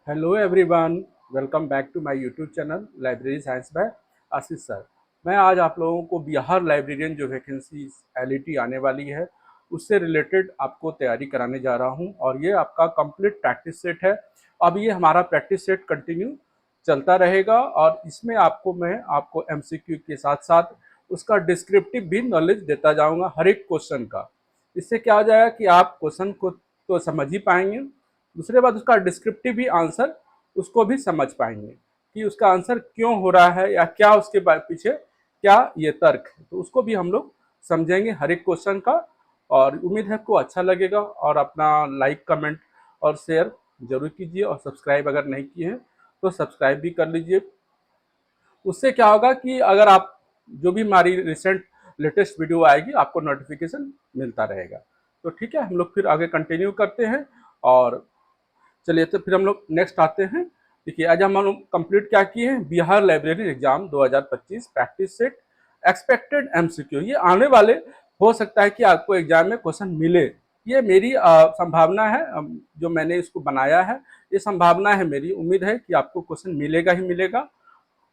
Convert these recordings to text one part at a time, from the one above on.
Hello everyone, welcome back to my YouTube channel library science by Ashish sir. मैं आज आप लोगों को बिहार लाइब्रेरियन जो वैकेंसी एलईटी आने वाली है उससे रिलेटेड आपको तैयारी कराने जा रहा हूं और ये आपका कंप्लीट प्रैक्टिस सेट है। अब ये हमारा प्रैक्टिस सेट कंटिन्यू चलता रहेगा और इसमें मैं आपको एमसीक्यू के साथ साथ उसका डिस्क्रिप्टिव भी नॉलेज देता जाऊंगा हर एक क्वेश्चन का। इससे क्या हो जाएगा कि आप क्वेश्चन को तो समझ ही पाएंगे, दूसरे बात उसका डिस्क्रिप्टिव भी आंसर उसको भी समझ पाएंगे कि उसका आंसर क्यों हो रहा है या क्या उसके पीछे क्या ये तर्क है, तो उसको भी हम लोग समझेंगे हर एक क्वेश्चन का। और उम्मीद है आपको अच्छा लगेगा और अपना लाइक कमेंट और शेयर जरूर कीजिए और सब्सक्राइब अगर नहीं किए हैं तो सब्सक्राइब भी कर लीजिए। उससे क्या होगा कि अगर आप जो भी हमारी रिसेंट लेटेस्ट वीडियो आएगी आपको नोटिफिकेशन मिलता रहेगा। तो ठीक है, हम लोग फिर आगे कंटिन्यू करते हैं। और चलिए तो फिर हम लोग नेक्स्ट आते हैं। देखिए आज हम लोग कंप्लीट क्या किए हैं, Bihar library exam 2025 practice set expected MCQ. ये आने वाले हो सकता है कि आपको एग्जाम में क्वेश्चन मिले, ये मेरी संभावना है। जो मैंने इसको बनाया है ये संभावना है, मेरी उम्मीद है कि आपको क्वेश्चन मिलेगा ही मिलेगा।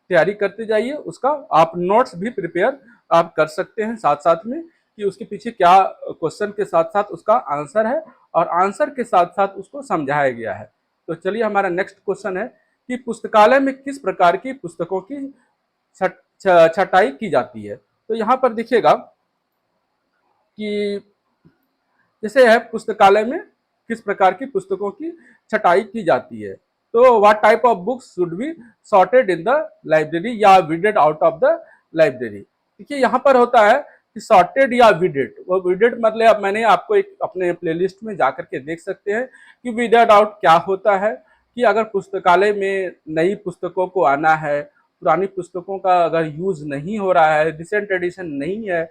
तैयारी करते जाइए, उसका आप नोट्स भी प्रिपेयर आप कर सकते हैं साथ साथ में कि उसके पीछे क्या क्वेश्चन के साथ साथ उसका आंसर है और आंसर के साथ साथ उसको समझाया गया है। तो चलिए हमारा नेक्स्ट क्वेश्चन है कि पुस्तकालय में किस प्रकार की पुस्तकों की छटाई की जाती है। तो यहाँ पर देखिएगा कि जैसे है पुस्तकालय में किस प्रकार की पुस्तकों की छटाई की जाती है। तो what type of books should be sorted in the library या weeded out of the library. देखिए यहाँ पर होता है कि सॉर्टेड या वीडेड। वो वीडेड मतलब मैंने आपको एक अपने प्लेलिस्ट में जाकर के देख सकते हैं कि वीडेड आउट क्या होता है। कि अगर पुस्तकालय में नई पुस्तकों को आना है, पुरानी पुस्तकों का अगर यूज नहीं हो रहा है, रिसेंट एडिशन नहीं है,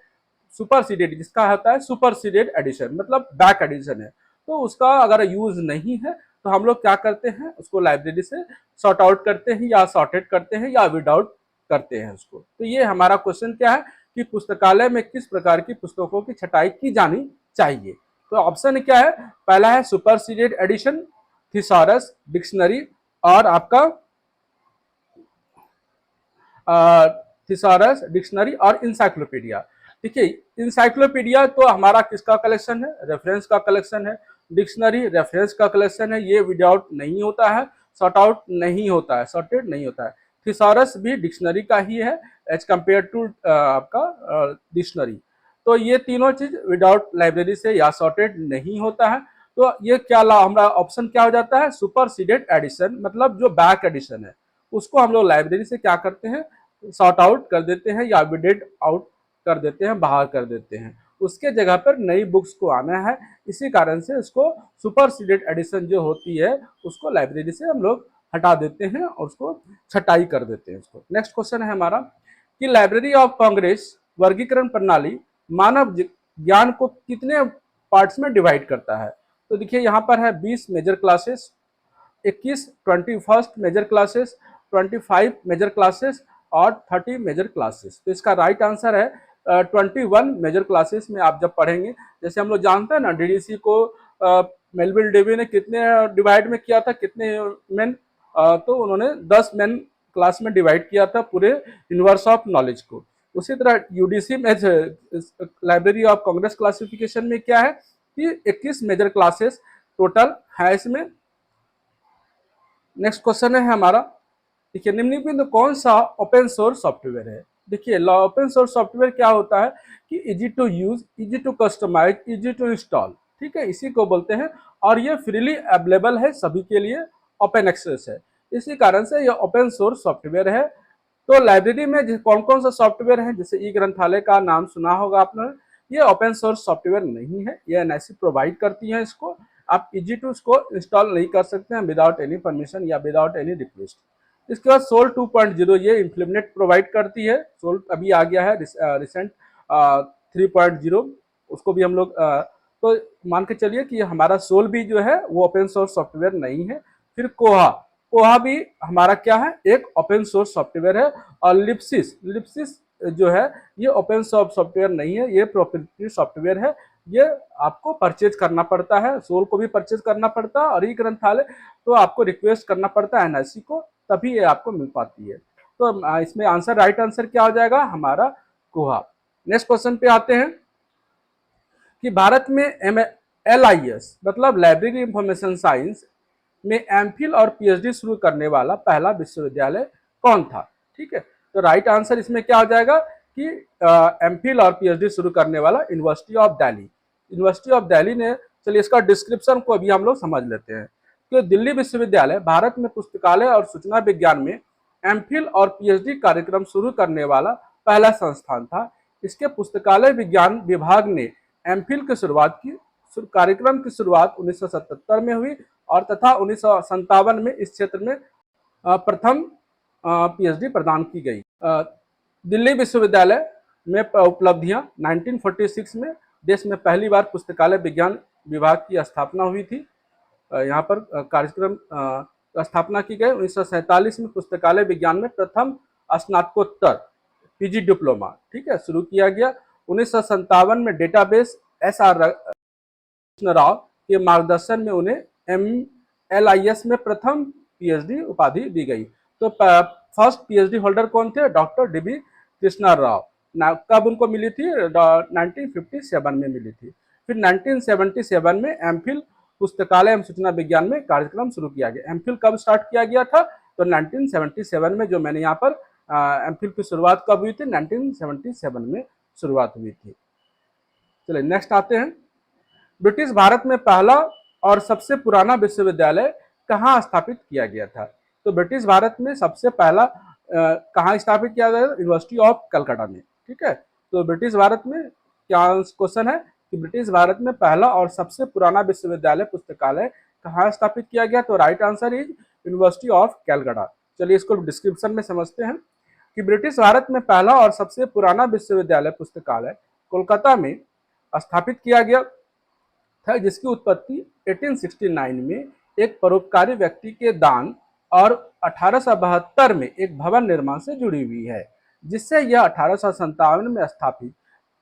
सुपर सीडेड जिसका होता है सुपर सीडेड एडिशन मतलब बैक एडिशन है, तो उसका अगर यूज नहीं है तो हम लोग क्या करते हैं, उसको लाइब्रेरी से सॉर्ट आउट करते हैं या सॉर्टेड करते हैं या विद आउट करते हैं उसको। तो ये हमारा क्वेश्चन क्या है कि पुस्तकालय में किस प्रकार की पुस्तकों की छटाई की जानी चाहिए। तो ऑप्शन क्या है, पहला है superseded edition, thesaurus, dictionary और आपका थिसॉरस, डिक्शनरी और इंसाइक्लोपीडिया। देखिए इंसाइक्लोपीडिया तो हमारा किसका कलेक्शन है, रेफरेंस का कलेक्शन है। डिक्शनरी रेफरेंस का कलेक्शन है, ये विदाउट नहीं होता है, सॉर्ट आउट नहीं होता है, सॉर्टेड नहीं होता है। थिसॉरस भी डिक्शनरी का ही है एज कंपेयर टू आपका डिक्शनरी। तो ये तीनों चीज विदाउट लाइब्रेरी से या सॉर्टेड नहीं होता है। तो ये क्या हमारा ऑप्शन क्या हो जाता है, सुपर सीडेड एडिशन मतलब जो बैक एडिशन है उसको हम लोग लाइब्रेरी से क्या करते हैं, सॉर्ट आउट कर देते हैं या विडेड आउट कर देते हैं, बाहर कर देते हैं। उसके जगह पर नई बुक्स को आना है, इसी कारण से उसको सुपर सीडेड एडिशन जो होती है उसको लाइब्रेरी से हम लोग हटा देते हैं और उसको छटाई कर देते हैं उसको। नेक्स्ट क्वेश्चन है हमारा कि लाइब्रेरी ऑफ कांग्रेस वर्गीकरण प्रणाली मानव ज्ञान को कितने पार्ट्स में डिवाइड करता है। तो देखिए यहाँ पर है 20 major classes, 21 21 major classes, 25 major classes और 30 मेजर क्लासेस। तो इसका राइट आंसर है 21 मेजर क्लासेस में आप जब पढ़ेंगे, जैसे हम लोग जानते हैं ना डीडीसी को मेलविल डेवी ने कितने डिवाइड में किया था, कितने मेन, तो उन्होंने 10 मेन क्लास में डिवाइड किया था पूरे यूनिवर्स ऑफ नॉलेज को। उसी तरह यूडीसी में लाइब्रेरी ऑफ कांग्रेस क्लासिफिकेशन में क्या है कि 21 मेजर क्लासेस टोटल है इसमें। नेक्स्ट क्वेश्चन है हमारा, देखिए निम्नलिखित में कौन सा ओपन सोर्स सॉफ्टवेयर है। देखिए ओपन सोर्स सॉफ्टवेयर क्या होता है कि easy to use, easy to customise, easy to install, ठीक है, इसी को बोलते हैं। और ये फ्रीली अवेलेबल है सभी के लिए, ओपन एक्सेस है, इसी कारण से ये ओपन सोर्स सॉफ्टवेयर है। तो लाइब्रेरी में कौन कौन सा सॉफ्टवेयर है, जैसे ई ग्रंथालय का नाम सुना होगा आपने, ये ओपन सोर्स सॉफ्टवेयर नहीं है, ये एनआईसी प्रोवाइड करती है इसको। आप इजी टू इसको इंस्टॉल नहीं कर सकते हैं विदाउट एनी परमिशन या विदाउट एनी रिक्वेस्ट। इसके बाद सोल 2.0 ये इम्प्लीमेंट प्रोवाइड करती है, सोल अभी आ गया है रिसेंट 3.0, उसको भी हम लोग तो मान के चलिए कि हमारा सोल भी जो है वो ओपन सोर्स सॉफ्टवेयर नहीं है। फिर कोहा, कोहा भी हमारा क्या है, एक ओपन सोर्स सॉफ्टवेयर है। और लिप्सिस, लिप्सिस जो है ये ओपन सोर्स सॉफ्टवेयर नहीं है, ये प्रोप्राइटरी सॉफ्टवेयर है, ये आपको परचेज करना पड़ता है, सोल को भी परचेज करना पड़ता है और ई ग्रंथालय तो आपको रिक्वेस्ट करना पड़ता है एनआईसी को, तभी ये आपको मिल पाती है। तो इसमें आंसर, राइट आंसर क्या हो जाएगा हमारा? कुहा। नेक्स्ट क्वेश्चन पे आते हैं कि भारत में LIS मतलब लाइब्रेरी इंफॉर्मेशन साइंस में एमफिल और पीएचडी शुरू करने वाला पहला विश्वविद्यालय कौन था? ठीक है, तो राइट आंसर इसमें क्या हो जाएगा कि एमफिल और पीएचडी शुरू करने वाला university of Delhi. University of Delhi ने, चलिए इसका डिस्क्रिप्शन को अभी हम लोग समझ लेते हैं। तो दिल्ली विश्वविद्यालय भारत में पुस्तकालय और सूचना विज्ञान में एमफिल और पीएचडी कार्यक्रम शुरू करने वाला पहला संस्थान था। इसके पुस्तकालय विज्ञान विभाग ने एमफिल की शुरुआत की। कार्यक्रम की शुरुआत 1977 में हुई और तथा 1957 में इस क्षेत्र में प्रथम पीएचडी प्रदान की गई। दिल्ली विश्वविद्यालय में उपलब्धियां 1946 में देश में पहली बार पुस्तकालय विज्ञान विभाग की स्थापना हुई थी। यहाँ पर कार्यक्रम स्थापना की गई। 1947 में पुस्तकालय विज्ञान में प्रथम स्नातकोत्तर पीजी डिप्लोमा, ठीक है, शुरू किया गया। 1957 में डेटाबेस SR राव के मार्गदर्शन में उन्हें LIS में प्रथम पीएचडी उपाधि दी गई। तो फर्स्ट पीएचडी होल्डर कौन थे? Doctor DB Krishna Rao. कब उनको मिली थी? 1957 में मिली थी। फिर 1977 में एमफिल पुस्तकालय एवं सूचना विज्ञान में कार्यक्रम शुरू किया गया। एमफिल कब स्टार्ट किया गया था? तो 1977 में, जो मैंने यहाँ पर एमफिल की शुरुआत कब हुई थी? 1977 में शुरुआत हुई थी। चलिए नेक्स्ट आते हैं। ब्रिटिश भारत में पहला और सबसे पुराना विश्वविद्यालय कहाँ स्थापित किया गया था? तो ब्रिटिश भारत में सबसे पहला कहाँ स्थापित किया गया? यूनिवर्सिटी ऑफ कलकत्ता में, ठीक है। तो ब्रिटिश भारत में क्या क्वेश्चन है कि ब्रिटिश भारत में पहला और सबसे पुराना विश्वविद्यालय पुस्तकालय कहाँ स्थापित किया गया? तो right answer is university of Calcutta. चलिए इसको डिस्क्रिप्शन में समझते हैं कि ब्रिटिश भारत में पहला और सबसे पुराना विश्वविद्यालय पुस्तकालय कोलकाता में स्थापित किया गया था, जिसकी उत्पत्ति 1869 में एक परोपकारी व्यक्ति के दान और 1872 में एक भवन निर्माण से जुड़ी हुई है, जिससे यह 1857 में स्थापित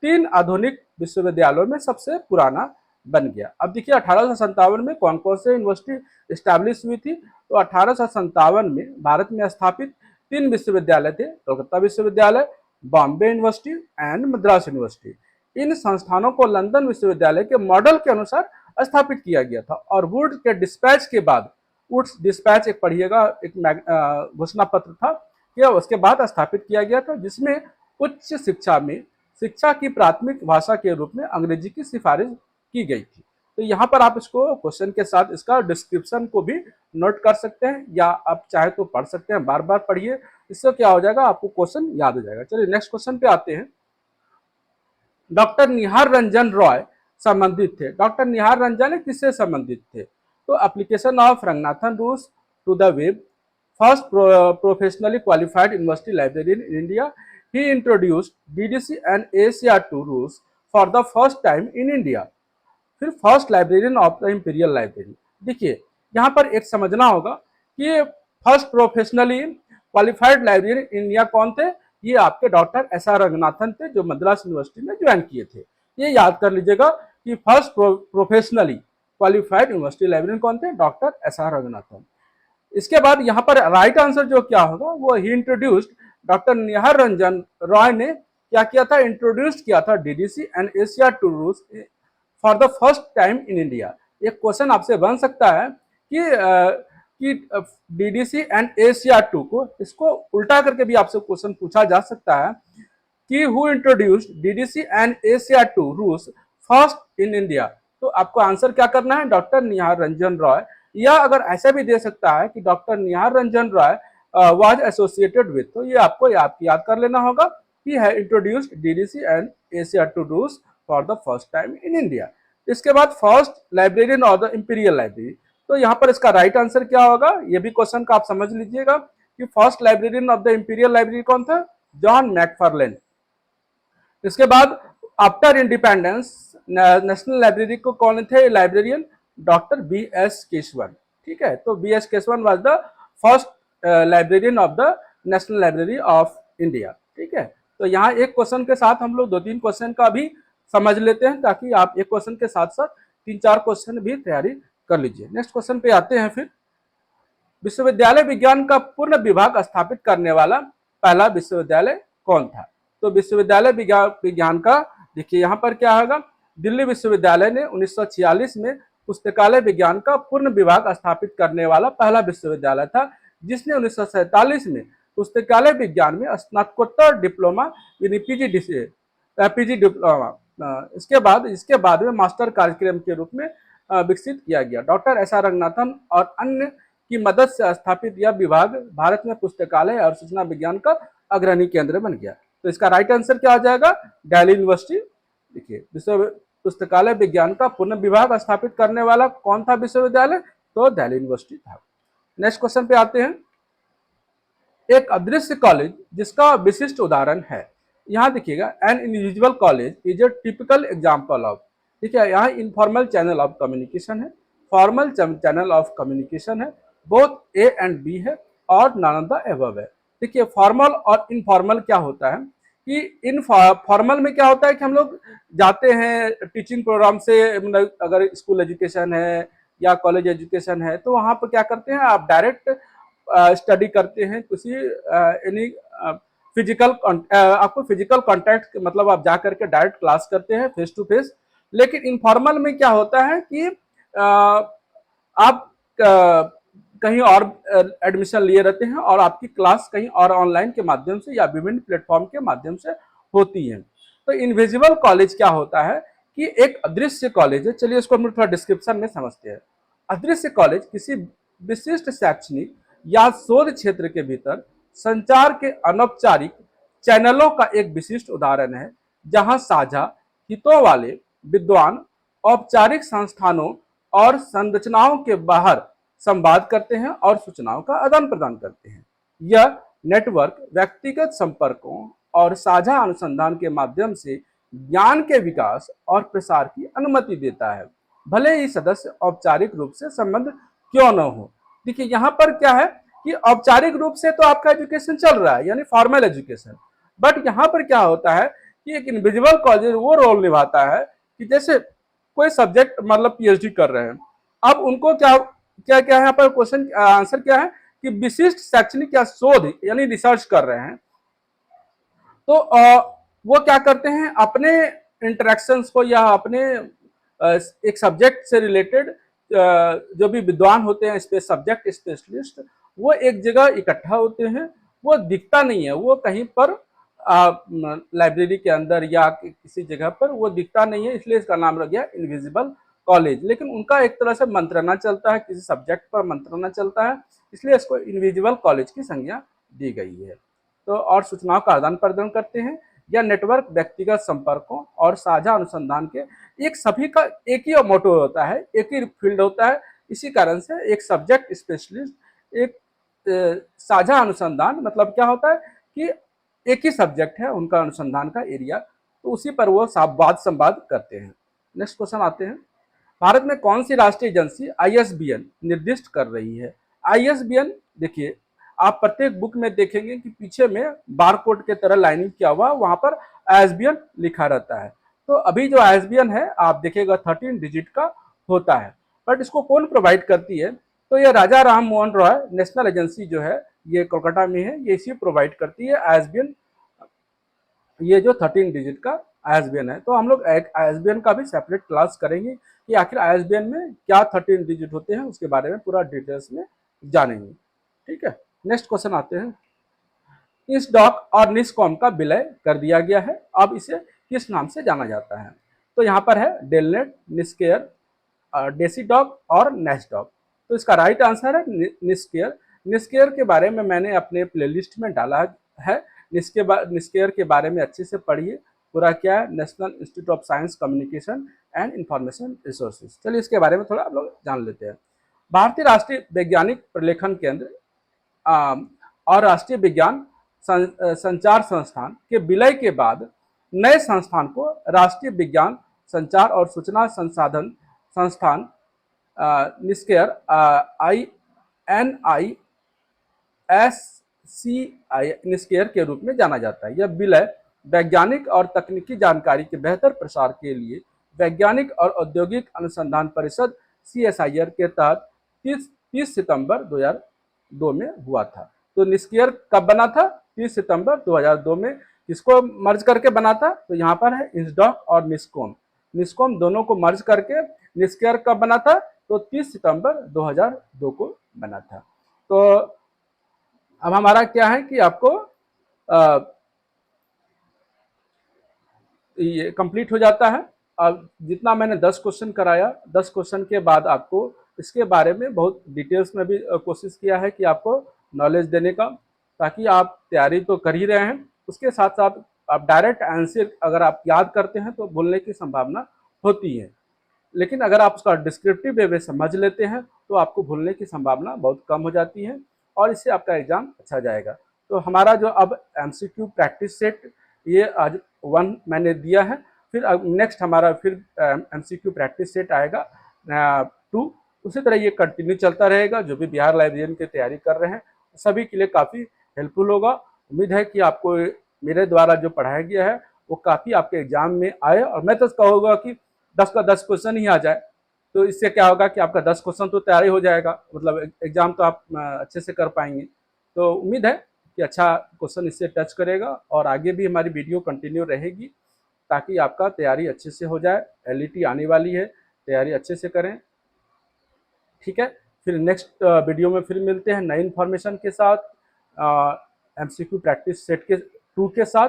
3 आधुनिक विश्वविद्यालयों में सबसे पुराना बन गया। अब देखिए 1857 में कौन कौन से यूनिवर्सिटी स्टैब्लिश हुई थी? तो 1857 में भारत में स्थापित 3 विश्वविद्यालय थे, कोलकाता विश्वविद्यालय, Bombay university and Madras university. इन संस्थानों को लंदन विश्वविद्यालय के मॉडल के अनुसार स्थापित किया गया था और वुड के डिस्पैच के बाद, वुड्स डिस्पैच एक पढ़िएगा, एक घोषणा पत्र था कि उसके बाद स्थापित किया गया था, जिसमें उच्च शिक्षा में शिक्षा की प्राथमिक भाषा के रूप में अंग्रेजी की सिफारिश की गई थी। तो यहाँ पर आप इसको क्वेश्चन के साथ इसका डिस्क्रिप्शन को भी नोट कर सकते हैं या आप चाहे तो पढ़ सकते हैं, बार बार पढ़िए, इससे क्या हो जाएगा, आपको क्वेश्चन याद हो जाएगा। चलिए नेक्स्ट क्वेश्चन पे आते हैं। डॉक्टर निहार रंजन रॉय संबंधित थे। डॉक्टर निहार रंजन किससे संबंधित थे? तो application of Ranganathan rules to the web, first professionally qualified university librarian in India, he introduced DDC and ACR2 rules for the first time in India. फिर first librarian of the imperial library. देखिए यहाँ पर एक समझना होगा कि first professionally qualified librarian in India कौन थे? ये आपके डॉक्टर SR रंगनाथन थे, जो मद्रास यूनिवर्सिटी में ज्वाइन किए थे। ये याद कर लीजिएगा कि first professionally qualified university librarian कौन थे? Doctor SR Ranganathan. इसके बाद यहाँ पर राइट आंसर जो क्या होगा वो ही इंट्रोड्यूस्ड, डॉक्टर निहार रंजन रॉय ने क्या किया था? इंट्रोड्यूस किया था DDC and ACR2 rules for the first time in India. एक क्वेश्चन आपसे बन सकता है कि DDC एंड ACR2 को, इसको उल्टा करके भी आपसे क्वेश्चन पूछा जा सकता है कि who introduced DDC and ACR2 rules first in India. तो आपको आंसर क्या करना है? डॉक्टर निहार रंजन रॉय, या अगर ऐसा भी दे सकता है कि doctor Nihar Ranjan Roy was associated with, तो ये आपको याद कर लेना होगा कि है introduced DDC and ACR2 rules for the first time in India. इसके बाद first librarian of the imperial library, तो यहाँ पर इसका राइट आंसर क्या होगा? ये भी क्वेश्चन का आप समझ लीजिएगा कि first librarian of the imperial library कौन था? जॉन मैकफार्लेन। इसके बाद आफ्टर इंडिपेंडेंस नेशनल लाइब्रेरी को कौन थे लाइब्रेरियन? डॉक्टर BS केशवन, ठीक है। तो BS Keshavan was the first librarian of the national library of India, ठीक है। तो यहाँ एक क्वेश्चन के साथ हम लोग 2-3 क्वेश्चन का भी समझ लेते हैं, ताकि आप एक क्वेश्चन के साथ साथ 3-4 क्वेश्चन भी तैयारी कर लीजिए। नेक्स्ट क्वेश्चन पे आते हैं। फिर विश्वविद्यालय विज्ञान का पूर्ण विभाग स्थापित करने वाला पहला विश्वविद्यालय कौन था? तो विश्वविद्यालय विज्ञान का देखिए यहाँ पर क्या होगा, दिल्ली विश्वविद्यालय ने 1946 में पुस्तकालय विज्ञान का पूर्ण विभाग स्थापित करने वाला पहला विश्वविद्यालय था, जिसने 1947 में पुस्तकालय विज्ञान में स्नातकोत्तर डिप्लोमा यानी पीजी डिप्लोमा इसके बाद में मास्टर कार्यक्रम के रूप में विकसित किया गया। डॉक्टर एस आर रंगनाथन और अन्य की मदद से स्थापित यह विभाग भारत में पुस्तकालय और सूचना विज्ञान का अग्रणी केंद्र बन गया। तो इसका राइट आंसर क्या हो जाएगा? दिल्ली यूनिवर्सिटी। देखिए विश्व पुस्तकालय विज्ञान का पूर्ण विभाग स्थापित करने वाला कौन था विश्वविद्यालय? तो दिल्ली यूनिवर्सिटी था। नेक्स्ट क्वेश्चन पे आते हैं। एक अदृश्य कॉलेज जिसका विशिष्ट उदाहरण है, यहाँ देखिएगा, an individual college is a typical example of, देखिए यहाँ इनफॉर्मल चैनल ऑफ कम्युनिकेशन है, फॉर्मल चैनल ऑफ कम्युनिकेशन है, बोथ ए एंड बी है और नन ऑफ द अबव है। देखिए फॉर्मल और इनफॉर्मल क्या होता है कि इन फॉर्मल में क्या होता है कि हम लोग जाते हैं टीचिंग प्रोग्राम से, मतलब अगर स्कूल एजुकेशन है या कॉलेज एजुकेशन है तो वहाँ पर क्या करते हैं, आप डायरेक्ट स्टडी करते हैं, किसी यानी फिजिकल आपको फिजिकल कांटेक्ट मतलब आप जा करके डायरेक्ट क्लास करते हैं फेस टू फेस। लेकिन इनफॉर्मल में क्या होता है कि आप कहीं और एडमिशन लिए रहते हैं और आपकी क्लास कहीं और ऑनलाइन के माध्यम से या विभिन्न प्लेटफॉर्म के माध्यम से होती है। तो इनविजिबल कॉलेज क्या होता है कि एक अदृश्य कॉलेज है। चलिए इसको हम थोड़ा डिस्क्रिप्शन में समझते हैं। अदृश्य कॉलेज किसी विशिष्ट शैक्षणिक या शोध क्षेत्र के भीतर संचार के अनौपचारिक चैनलों का एक विशिष्ट उदाहरण है, जहां साझा हितों वाले विद्वान औपचारिक संस्थानों और संरचनाओं के बाहर संवाद करते हैं और सूचनाओं का आदान प्रदान करते हैं। यह नेटवर्क व्यक्तिगत संपर्कों और साझा अनुसंधान के माध्यम से ज्ञान के विकास और प्रसार की अनुमति देता है, भले ही सदस्य औपचारिक रूप से संबंध क्यों न हो। देखिए यहाँ पर क्या है कि औपचारिक रूप से तो आपका एजुकेशन चल रहा है यानी फॉर्मल एजुकेशन, बट यहाँ पर क्या होता है कि एक इंडिविजुअल कॉलेज वो रोल निभाता है कि जैसे कोई सब्जेक्ट मतलब पीएचडी कर रहे हैं, अब उनको क्या क्या क्या यहाँ पर क्वेश्चन आंसर क्या है कि विशिष्ट शैक्षणिक या शोध यानी रिसर्च कर रहे हैं, तो वो क्या करते हैं अपने इंटरेक्शंस को या अपने एक सब्जेक्ट से रिलेटेड जो भी विद्वान होते हैं सब्जेक्ट स्पेशलिस्ट, वो एक जगह इकट्ठा होते हैं। वो दिखता नहीं है, वो कहीं पर लाइब्रेरी के अंदर या किसी जगह पर वो दिखता नहीं है, इसलिए इसका नाम रख गया इनविजिबल कॉलेज। लेकिन उनका एक तरह से मंत्रणा चलता है, किसी सब्जेक्ट पर मंत्रणा चलता है, इसलिए इसको इनविजिबल कॉलेज की संज्ञा दी गई है। तो और सूचनाओं का आदान प्रदान करते हैं। यह नेटवर्क व्यक्तिगत संपर्कों और साझा अनुसंधान के एक सभी का एक ही मोटो होता है, एक ही फील्ड होता है। इसी कारण से एक सब्जेक्ट स्पेशलिस्ट एक साझा अनुसंधान मतलब क्या होता है कि एक ही सब्जेक्ट है उनका अनुसंधान का एरिया, तो उसी पर वो वाद संवाद करते हैं। नेक्स्ट क्वेश्चन आते हैं। भारत में कौन सी राष्ट्रीय एजेंसी आईएसबीएन निर्दिष्ट कर रही है? आईएसबीएन देखिए आप प्रत्येक बुक में देखेंगे कि पीछे में बारकोड के तरह लाइनिंग किया हुआ, वहां पर आईएसबीएन लिखा रहता है। तो अभी जो आईएसबीएन है आप देखिएगा 13 डिजिट का होता है, बट इसको कौन प्रोवाइड करती है? तो ये राजा राम मोहन रॉय नेशनल एजेंसी जो है ये कोलकाता में है, ये इसी प्रोवाइड करती है आईएसबीएन, ये जो 13 डिजिट का आईएसबीएन है। तो हम लोग आईएसबीएन का भी सेपरेट क्लास करेंगे कि आखिर आईएसबीएन में क्या 13 डिजिट होते हैं, उसके बारे में पूरा डिटेल्स में जानेंगे। ठीक है, नेक्स्ट क्वेश्चन आते हैं। इस डॉक और निस्कॉम का विलय कर दिया गया है, अब इसे किस नाम से जाना जाता है? तो यहाँ पर है डेलनेट, निस्केयर, डेसीडॉक और नेस्डॉक। तो इसका राइट आंसर है निस्केयर। निस्केयर के बारे में मैंने अपने प्लेलिस्ट में डाला है। निस्केयर के बारे में अच्छे से पढ़िए, पूरा क्या है, national institute of science communication and information resources. चलिए इसके बारे में थोड़ा आप लोग जान लेते हैं। भारतीय राष्ट्रीय वैज्ञानिक प्रलेखन केंद्र और राष्ट्रीय विज्ञान संचार संस्थान के विलय के बाद नए संस्थान को राष्ट्रीय विज्ञान संचार और सूचना संसाधन संस्थान निस्केयर INISCI निस्केयर के रूप में जाना जाता है। यह विलय वैज्ञानिक और तकनीकी जानकारी के बेहतर प्रसार के लिए वैज्ञानिक और औद्योगिक अनुसंधान परिषद CSIR के तहत 30 सितंबर 2002 में हुआ था। तो निस्कियर कब बना था? 30 सितंबर 2002 में। किसको मर्ज करके बना था? तो यहाँ पर है इंसडॉक और निस्कॉम, निस्कॉम दोनों को मर्ज करके निस्कियर कब बना था? तो 30 सितंबर 2002 को बना था। तो अब हमारा क्या है कि आपको ये कंप्लीट हो जाता है। अब जितना मैंने 10 क्वेश्चन कराया, 10 क्वेश्चन के बाद आपको इसके बारे में बहुत डिटेल्स में भी कोशिश किया है कि आपको नॉलेज देने का, ताकि आप तैयारी तो कर ही रहे हैं, उसके साथ साथ आप डायरेक्ट आंसर अगर आप याद करते हैं तो भूलने की संभावना होती है, लेकिन अगर आप उसका डिस्क्रिप्टिव वे में समझ लेते हैं तो आपको भूलने की संभावना बहुत कम हो जाती है और इससे आपका एग्जाम अच्छा जाएगा। तो हमारा जो अब एमसीक्यू प्रैक्टिस सेट ये आज 1 मैंने दिया है, फिर नेक्स्ट हमारा फिर एमसीक्यू प्रैक्टिस सेट आएगा 2। उसी तरह ये कंटिन्यू चलता रहेगा। जो भी बिहार लाइब्रेरियन की तैयारी कर रहे हैं सभी के लिए काफ़ी हेल्पफुल होगा। उम्मीद है कि आपको मेरे द्वारा जो पढ़ाया गया है वो काफ़ी आपके एग्जाम में आए, और मैं तो कहूँगा कि 10 का 10 क्वेश्चन ही आ जाए, तो इससे क्या होगा कि आपका 10 क्वेश्चन तो तैयार ही हो जाएगा, मतलब एग्जाम तो आप अच्छे से कर पाएंगे। तो उम्मीद है कि अच्छा क्वेश्चन इससे टच करेगा, और आगे भी हमारी वीडियो कंटिन्यू रहेगी ताकि आपका तैयारी अच्छे से हो जाए। एलईटी आने वाली है, तैयारी अच्छे से करें। ठीक है, फिर नेक्स्ट वीडियो में फिर मिलते हैं नई इन्फॉर्मेशन के साथ, एमसीक्यू प्रैक्टिस सेट के 2 के साथ।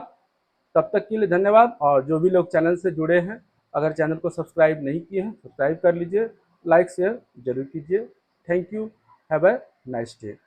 तब तक के लिए धन्यवाद। और जो भी लोग चैनल से जुड़े हैं, अगर चैनल को सब्सक्राइब नहीं किए हैं सब्सक्राइब कर लीजिए, लाइक शेयर जरूर कीजिए। Thank you, have a nice day.